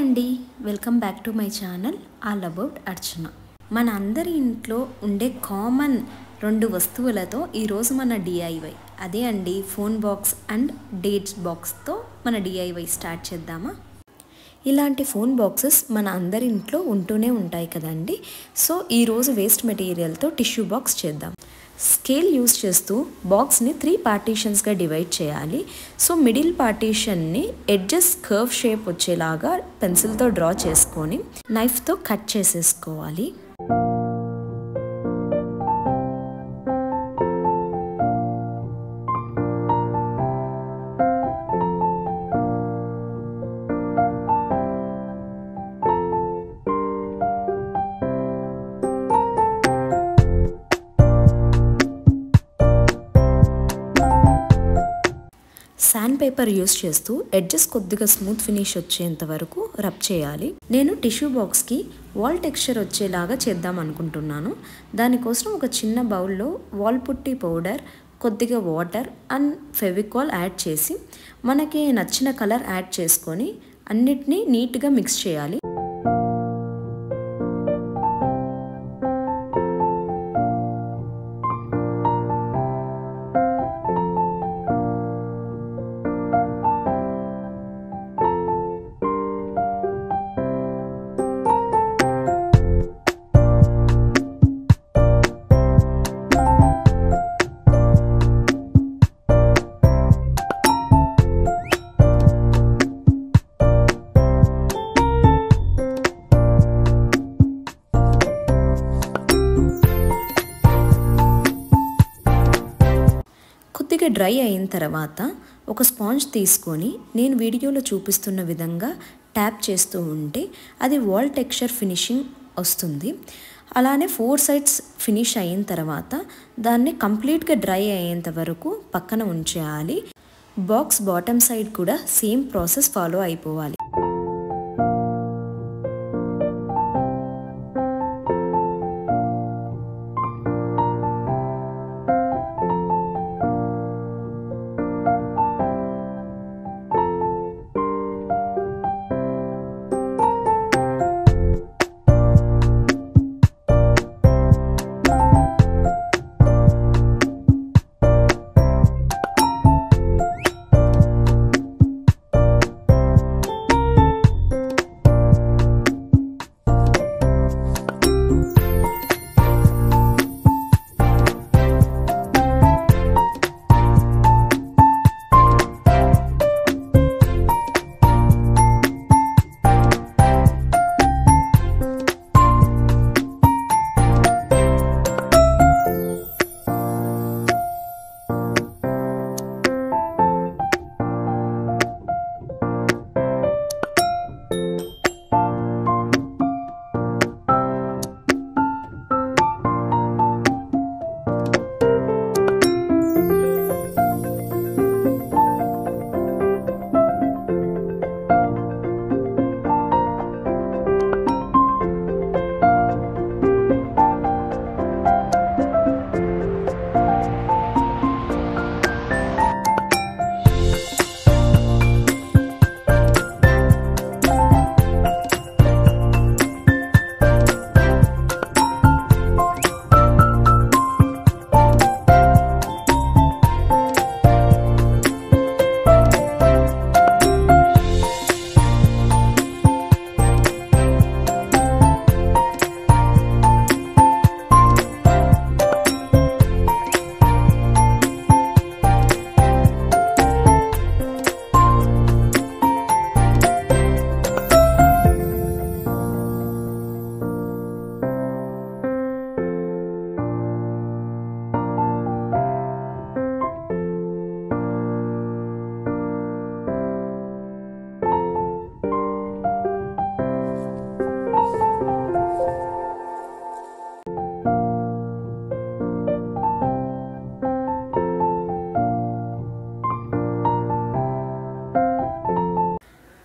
అండి, welcome back to my channel all about Archana. మన అందరి ఇంట్లో ఉండే కామన్ రెండు వస్తువులతో ఈరోజు మన డిఐవై అదే అండి ఫోన్ బాక్స్ అండ్ డేట్స్ బాక్స్తో మన డిఐవై స్టార్ట్ చేద్దామా? ఇలాంటి ఫోన్ బాక్సెస్ మన అందరి ఇంట్లో ఉంటూనే ఉంటాయి కదండి. సో ఈరోజు వేస్ట్ మెటీరియల్తో టిష్యూ బాక్స్ చేద్దాం. స్కేల్ యూస్ చేస్తూ బాక్స్ని 3 పార్టీషన్స్గా డివైడ్ చేయాలి. సో మిడిల్ పార్టీషన్ని ఎడ్జెస్ కర్వ్ షేప్ వచ్చేలాగా పెన్సిల్తో డ్రా చేసుకొని నైఫ్తో కట్ చేసేసుకోవాలి. శాండ్ పేపర్ యూస్ చేస్తూ ఎడ్జెస్ కొద్దిగా స్మూత్ ఫినిష్ వచ్చేంత వరకు రబ్ చేయాలి. నేను టిష్యూ బాక్స్కి వాల్ టెక్స్చర్ వచ్చేలాగా చేద్దాం అనుకుంటున్నాను. దానికోసం ఒక చిన్న బౌల్లో వాల్ పుట్టి పౌడర్, కొద్దిగా వాటర్ అండ్ ఫెవికాల్ యాడ్ చేసి మనకి నచ్చిన కలర్ యాడ్ చేసుకొని అన్నిటినీ నీట్గా మిక్స్ చేయాలి. కొద్దిగా డ్రై అయిన తర్వాత ఒక స్పాంజ్ తీసుకొని నేను వీడియోలో చూపిస్తున్న విధంగా ట్యాప్ చేస్తూ ఉంటే అది వాల్ టెక్స్చర్ ఫినిషింగ్ వస్తుంది. అలానే 4 సైడ్స్ ఫినిష్ అయిన తర్వాత దాన్ని కంప్లీట్గా డ్రై అయ్యేంత వరకు పక్కన ఉంచేయాలి. బాక్స్ బాటమ్ సైడ్ కూడా సేమ్ ప్రాసెస్ ఫాలో అయిపోవాలి.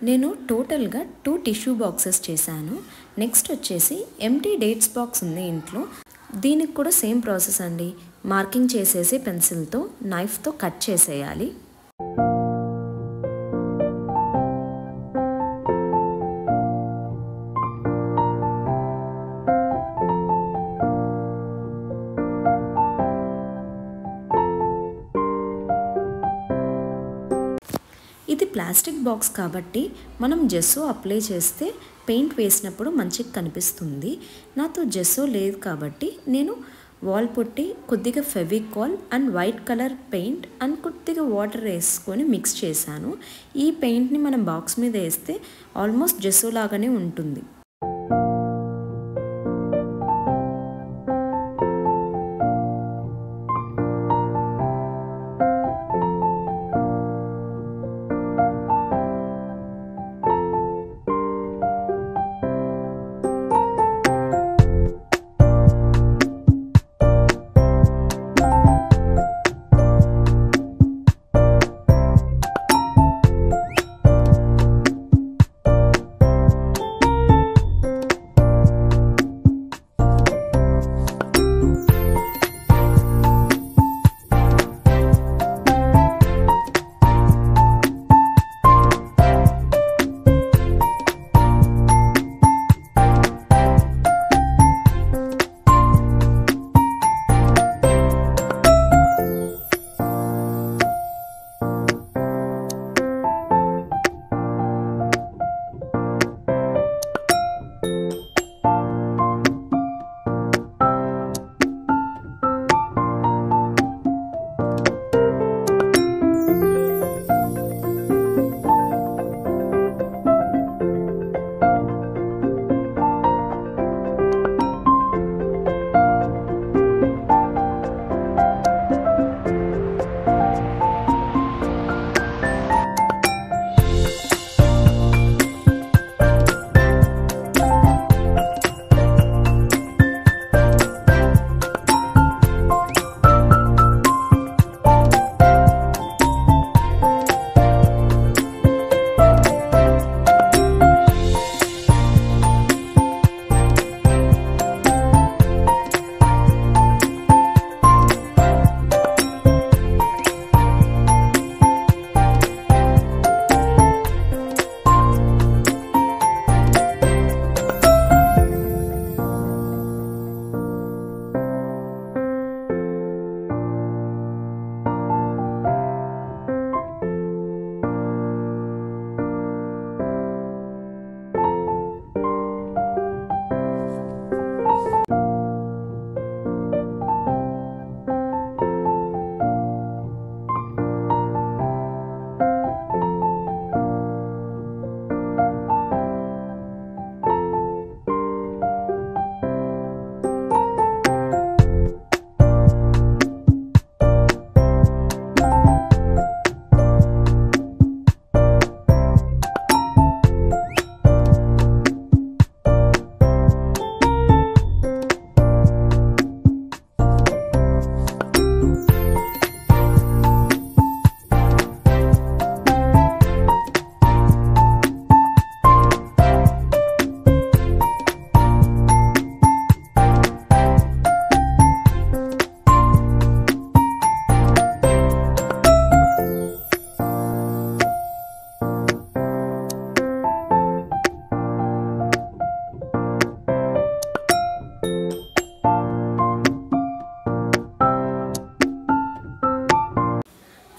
నేను టోటల్గా 2 టిష్యూ బాక్సెస్ చేశాను. నెక్స్ట్ వచ్చేసి ఎంటీ డేట్స్ బాక్స్ ఉంది ఇంట్లో. దీనికి కూడా సేమ్ ప్రాసెస్ అండి. మార్కింగ్ చేసేసి పెన్సిల్తో నైఫ్తో కట్ చేసేయాలి. ఇది ప్లాస్టిక్ బాక్స్ కాబట్టి మనం జెస్సో అప్లై చేస్తే పెయింట్ వేసినప్పుడు మంచిగా కనిపిస్తుంది. నాతో జెస్సో లేదు కాబట్టి నేను వాల్ పుట్టి కొద్దిగా Fevicol and white colour paint and కొద్దిగా వాటర్ వేసుకొని మిక్స్ చేశాను. ఈ పెయింట్ని మనం బాక్స్ మీద వేస్తే ఆల్మోస్ట్ జెస్సో లాగానే ఉంటుంది.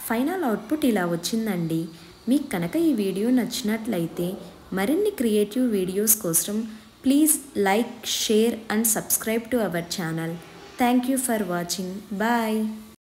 ఫైనల్ అవుట్పుట్ ఇలా వచ్చిందండి. మీకు కనుక ఈ వీడియో నచ్చినట్లయితే మరిన్ని క్రియేటివ్ వీడియోస్ కోసం please like, share and subscribe to our channel. Thank you for watching. Bye.